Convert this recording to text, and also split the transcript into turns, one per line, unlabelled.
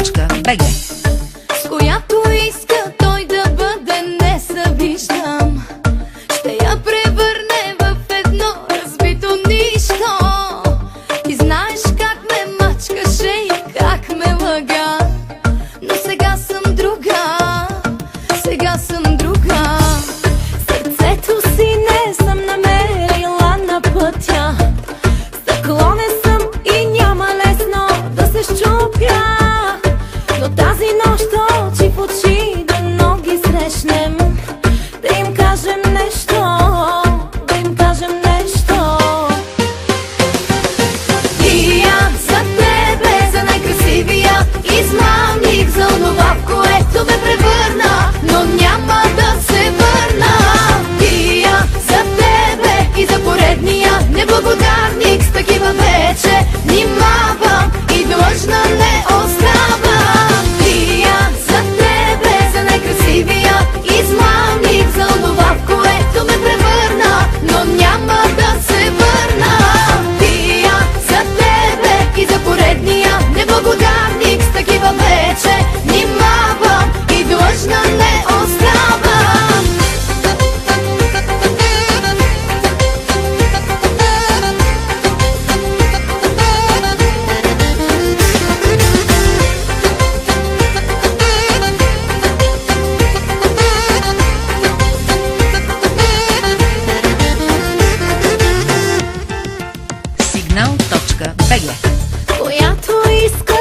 Signal.bg.
С която иска той да бъде, не се виждам. Ще я превърне в едно разбито нищо. И знаеш как ме мачкаше и как ме лъга. Но сега съм друга, сега съм друга. Сърцето си не съм намерила на пътя. Стъклонен съм и няма лесно да се щупя. Но тази нощ очи в очи дано ги срещнем. Да им кажем нещо, да им кажем нещо. И аз за тебе, за най-красивия измамник, за онова, в което ме превърна, но няма да се върна. И аз за тебе и за поредния неблагодарник, с такива вече внимавам и длъжна не оставам. И аз за тебе, за най-красивия измамник, за онова, в което ме превърна, но няма да се върна. И аз за тебе и за поредния неблагодарник, с такива вече внимавам и длъжна не оставам.
Signal.bg.
Която иска